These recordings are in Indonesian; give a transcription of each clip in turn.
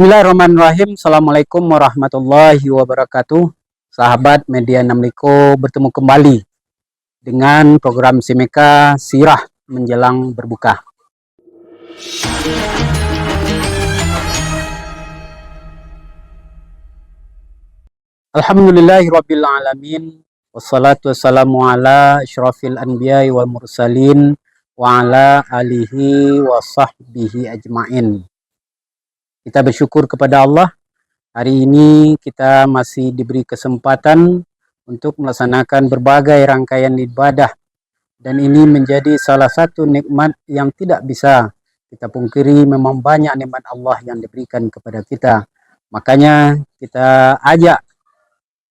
Bismillahirrahmanirrahim. Assalamualaikum warahmatullahi wabarakatuh. Sahabat Media Namliko bertemu kembali dengan program Simeka Sirah menjelang berbuka. Alhamdulillahirabbil alamin. Wassalatu wassalamu ala asyrafil anbiya'i wal mursalin wa ala alihi wa sahbihi ajmain. Kita bersyukur kepada Allah. Hari ini kita masih diberi kesempatan untuk melaksanakan berbagai rangkaian ibadah. Dan ini menjadi salah satu nikmat yang tidak bisa kita pungkiri. Memang banyak nikmat Allah yang diberikan kepada kita. Makanya kita ajak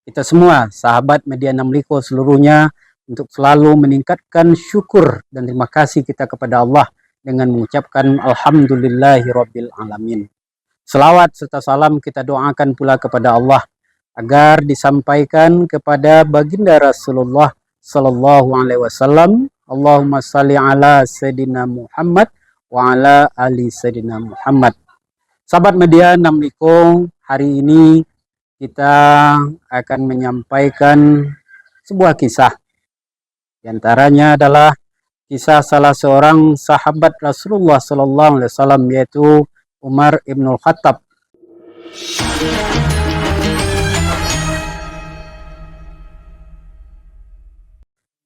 kita semua, sahabat Media Namliko seluruhnya, untuk selalu meningkatkan syukur dan terima kasih kita kepada Allah dengan mengucapkan Alhamdulillahirabbil alamin. Selawat serta salam kita doakan pula kepada Allah agar disampaikan kepada baginda Rasulullah sallallahu alaihi wasallam. Allahumma salli ala Sayyidina Muhammad wa ala ali Sayyidina Muhammad. Sahabat Media Namliko, hari ini kita akan menyampaikan sebuah kisah. Di antaranya adalah kisah salah seorang sahabat Rasulullah sallallahu alaihi wasallam, yaitu Umar ibnul Khattab.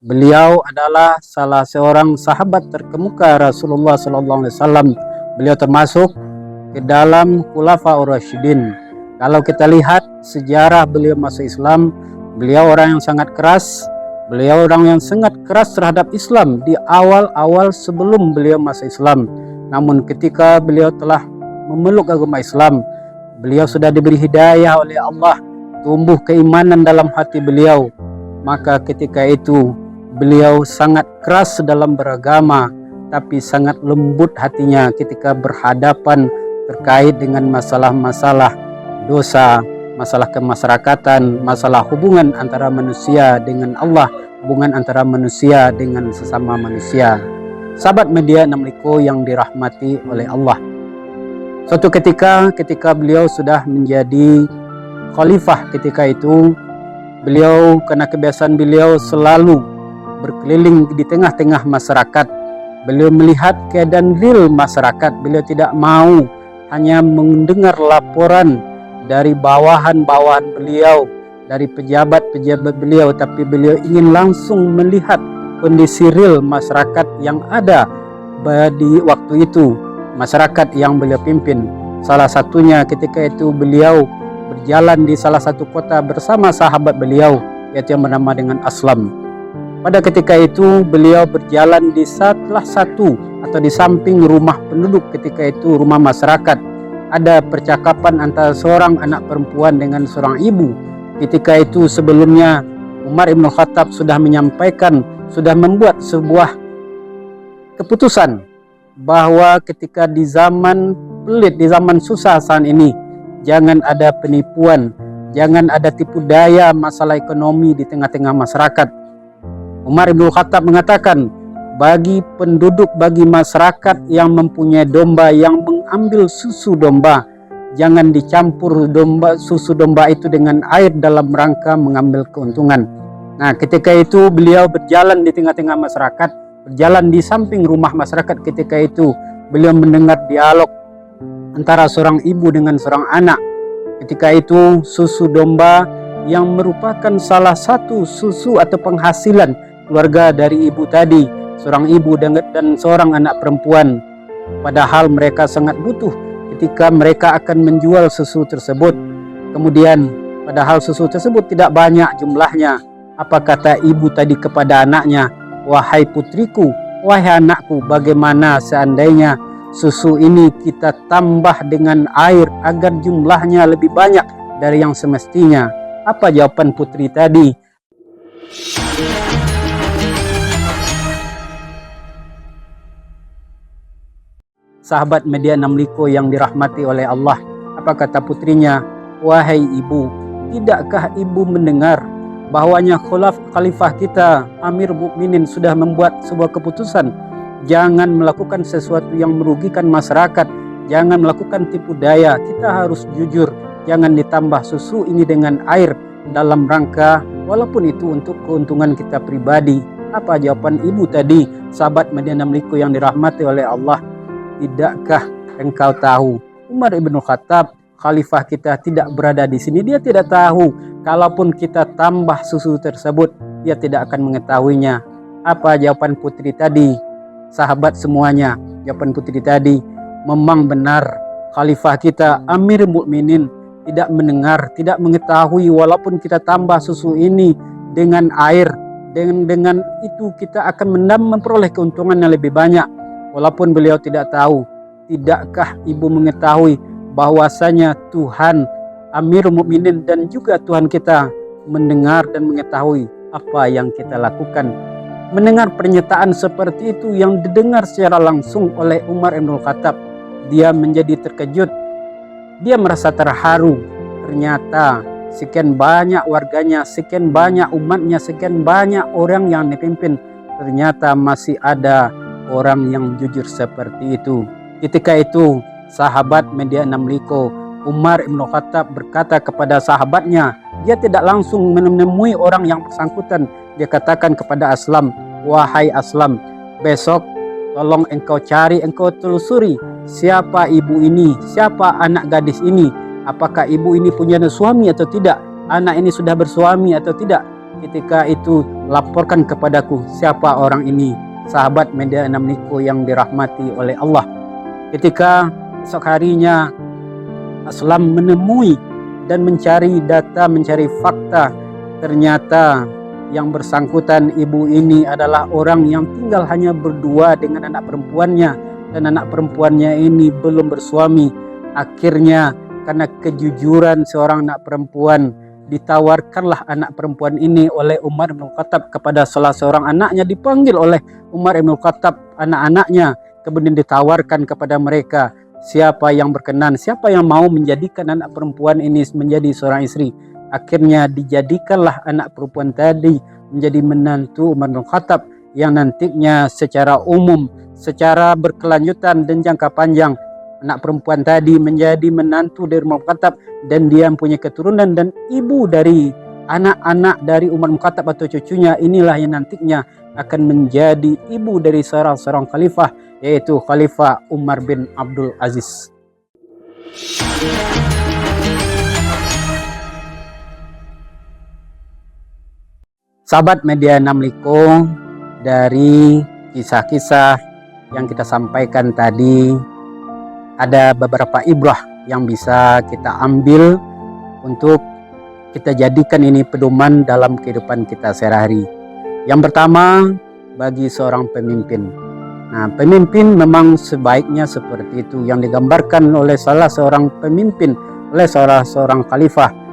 Beliau adalah salah seorang sahabat terkemuka Rasulullah SAW. Beliau termasuk ke dalam Khulafaur Rasyidin. Kalau kita lihat sejarah beliau masuk Islam, beliau orang yang sangat keras. Beliau orang yang sangat keras terhadap Islam di awal-awal sebelum beliau masuk Islam. Namun ketika beliau telah memeluk agama Islam, beliau sudah diberi hidayah oleh Allah, tumbuh keimanan dalam hati beliau. Maka ketika itu beliau sangat keras dalam beragama, tapi sangat lembut hatinya ketika berhadapan terkait dengan masalah-masalah dosa, masalah kemasyarakatan, masalah hubungan antara manusia dengan Allah, hubungan antara manusia dengan sesama manusia. Sahabat Media Namliko yang dirahmati oleh Allah, suatu ketika beliau sudah menjadi khalifah, ketika itu beliau, karena kebiasaan beliau selalu berkeliling di tengah-tengah masyarakat, beliau melihat keadaan real masyarakat. Beliau tidak mau hanya mendengar laporan dari bawahan-bawahan beliau, dari pejabat-pejabat beliau, tapi beliau ingin langsung melihat kondisi real masyarakat yang ada di waktu itu, masyarakat yang beliau pimpin. Salah satunya ketika itu beliau berjalan di salah satu kota bersama sahabat beliau, yaitu yang bernama dengan Aslam. Pada ketika itu beliau berjalan di salah satu atau di samping rumah penduduk, ketika itu rumah masyarakat. Ada percakapan antara seorang anak perempuan dengan seorang ibu. Ketika itu sebelumnya Umar ibn Khattab sudah menyampaikan, sudah membuat sebuah keputusan bahwa ketika di zaman pelit, di zaman susah saat ini, jangan ada penipuan, jangan ada tipu daya masalah ekonomi di tengah-tengah masyarakat. Umar ibn Khattab mengatakan, bagi penduduk, bagi masyarakat yang mempunyai domba, yang mengambil susu domba, jangan dicampur susu domba itu dengan air dalam rangka mengambil keuntungan. Nah, ketika itu beliau berjalan di tengah-tengah masyarakat, berjalan di samping rumah masyarakat. Ketika itu beliau mendengar dialog antara seorang ibu dengan seorang anak. Ketika itu susu domba yang merupakan salah satu susu atau penghasilan keluarga dari ibu tadi, seorang ibu dan seorang anak perempuan, padahal mereka sangat butuh ketika mereka akan menjual susu tersebut. Kemudian padahal susu tersebut tidak banyak jumlahnya. Apa kata ibu tadi kepada anaknya? Wahai putriku, wahai anakku, bagaimana seandainya susu ini kita tambah dengan air agar jumlahnya lebih banyak dari yang semestinya? Apa jawaban putri tadi? Sahabat Media Namliko yang dirahmati oleh Allah, apa kata putrinya? Wahai ibu, tidakkah ibu mendengar bahwanya khalifah kita Amir Mukminin sudah membuat sebuah keputusan, jangan melakukan sesuatu yang merugikan masyarakat, jangan melakukan tipu daya, kita harus jujur. Jangan ditambah susu ini dengan air dalam rangka walaupun itu untuk keuntungan kita pribadi. Apa jawaban ibu tadi, sahabat Madinah Mliko yang dirahmati oleh Allah? Tidakkah engkau tahu Umar ibn Khattab, khalifah kita, tidak berada di sini? Dia tidak tahu. Kalaupun kita tambah susu tersebut, dia tidak akan mengetahuinya. Apa jawaban putri tadi? Sahabat semuanya, jawaban putri tadi memang benar. Khalifah kita, Amir Mukminin, tidak mendengar, tidak mengetahui. Walaupun kita tambah susu ini dengan air, dengan itu kita akan memperoleh keuntungan yang lebih banyak. Walaupun beliau tidak tahu. Tidakkah ibu mengetahui bahwasanya Tuhan Amir Mukminin dan juga Tuhan kita mendengar dan mengetahui apa yang kita lakukan? Mendengar pernyataan seperti itu yang didengar secara langsung oleh Umar ibn Khattab, dia menjadi terkejut. Dia merasa terharu. Ternyata sekian banyak warganya, sekian banyak umatnya, sekian banyak orang yang dipimpin, ternyata masih ada orang yang jujur seperti itu. Ketika itu sahabat Madinah Mliko, Umar ibn Khattab berkata kepada sahabatnya, dia tidak langsung menemui orang yang bersangkutan. Dia katakan kepada Aslam, wahai Aslam, besok tolong engkau cari, engkau telusuri siapa ibu ini, siapa anak gadis ini, apakah ibu ini punya suami atau tidak, anak ini sudah bersuami atau tidak. Ketika itu laporkan kepadaku siapa orang ini. Sahabat Madinah Mliko yang dirahmati oleh Allah. Ketika esok harinya Aslam menemui dan mencari data, mencari fakta, ternyata yang bersangkutan ibu ini adalah orang yang tinggal hanya berdua dengan anak perempuannya, dan anak perempuannya ini belum bersuami. Akhirnya karena kejujuran seorang anak perempuan, ditawarkanlah anak perempuan ini oleh Umar bin Khattab kepada salah seorang anaknya. Dipanggil oleh Umar bin Khattab anak-anaknya, kemudian ditawarkan kepada mereka, siapa yang berkenan, siapa yang mau menjadikan anak perempuan ini menjadi seorang istri. Akhirnya dijadikanlah anak perempuan tadi menjadi menantu Umar bin Khattab, yang nantinya secara umum, secara berkelanjutan dan jangka panjang, anak perempuan tadi menjadi menantu dari Umar bin Khattab, dan dia mempunyai keturunan dan ibu dari anak-anak dari Umar bin Khattab atau cucunya. Inilah yang nantinya akan menjadi ibu dari seorang khalifah, yaitu Khalifah Umar bin Abdul Aziz. Sahabat Madinah Mliko, dari kisah-kisah yang kita sampaikan tadi, ada beberapa ibrah yang bisa kita ambil untuk kita jadikan ini pedoman dalam kehidupan kita sehari-hari. Yang pertama, bagi seorang pemimpin. Nah, pemimpin memang sebaiknya seperti itu yang digambarkan oleh salah seorang pemimpin, oleh seorang khalifah.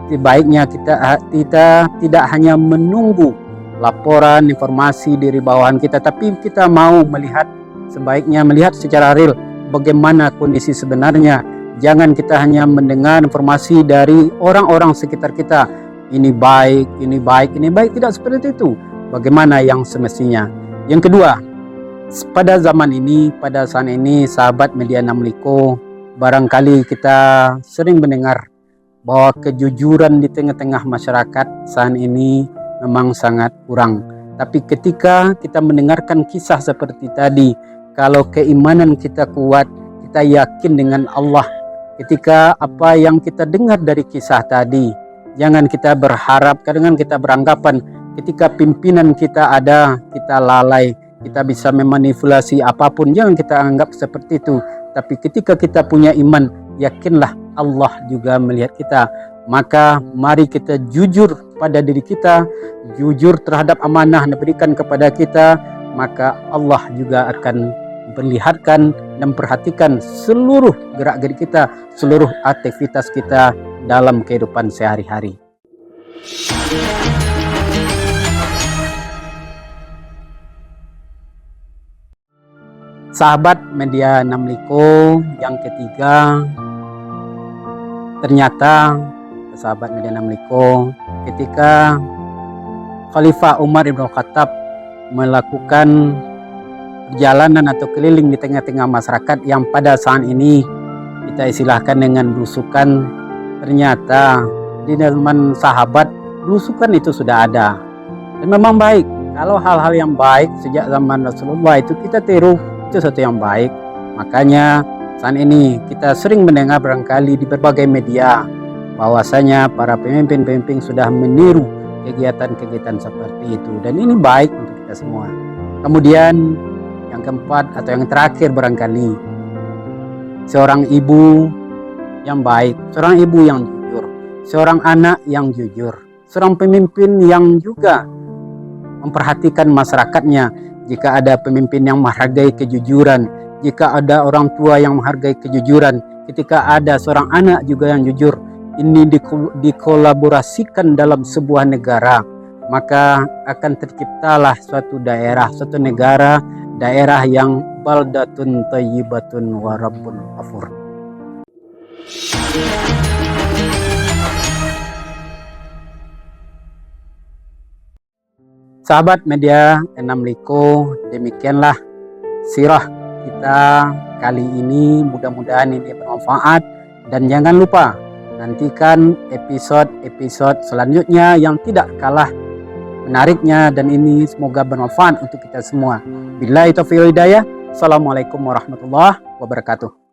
Sebaiknya kita tidak hanya menunggu laporan informasi dari bawahan kita, tapi kita mau melihat, sebaiknya melihat secara real bagaimana kondisi sebenarnya. Jangan kita hanya mendengar informasi dari orang-orang sekitar kita, ini baik, ini baik, ini baik. Tidak seperti itu. Bagaimana yang semestinya. Yang kedua, pada zaman ini, pada saat ini, sahabat Madinah Mliko, barangkali kita sering mendengar bahwa kejujuran di tengah-tengah masyarakat saat ini memang sangat kurang. Tapi ketika kita mendengarkan kisah seperti tadi, kalau keimanan kita kuat, kita yakin dengan Allah, ketika apa yang kita dengar dari kisah tadi, jangan kita berharap, kadang kita beranggapan ketika pimpinan kita ada, kita lalai, kita bisa memanipulasi apapun. Jangan kita anggap seperti itu. Tapi ketika kita punya iman, yakinlah Allah juga melihat kita. Maka mari kita jujur pada diri kita, jujur terhadap amanah yang diberikan kepada kita, maka Allah juga akan melihatkan dan perhatikan seluruh gerak-gerik kita, seluruh aktivitas kita dalam kehidupan sehari-hari. Sahabat Madinah Mliko, yang ketiga, ternyata sahabat Madinah Mliko, ketika Khalifah Umar ibn Khattab melakukan perjalanan atau keliling di tengah-tengah masyarakat yang pada saat ini kita istilahkan dengan belusukan. Ternyata di zaman sahabat belusukan itu sudah ada dan memang baik. Kalau hal-hal yang baik sejak zaman Rasulullah itu kita tiru, itu sesuatu yang baik. Makanya saat ini kita sering mendengar barangkali di berbagai media bahwasanya para pemimpin-pemimpin sudah meniru kegiatan-kegiatan seperti itu, dan ini baik untuk kita semua. Kemudian yang keempat atau yang terakhir barangkali, seorang ibu yang baik, seorang ibu yang jujur, seorang anak yang jujur, seorang pemimpin yang juga memperhatikan masyarakatnya. Jika ada pemimpin yang menghargai kejujuran, jika ada orang tua yang menghargai kejujuran, ketika ada seorang anak juga yang jujur, ini dikolaborasikan dalam sebuah negara, maka akan terciptalah suatu daerah, suatu negara, daerah yang baldatun thayyibatun wa rabbun ghafur. Sahabat media Enam Liko, demikianlah sirah kita kali ini. Mudah-mudahan ini bermanfaat, dan jangan lupa nantikan episode-episode selanjutnya yang tidak kalah menariknya, dan ini semoga bermanfaat untuk kita semua. Billahi taufiq wal hidayah. Assalamualaikum warahmatullahi wabarakatuh.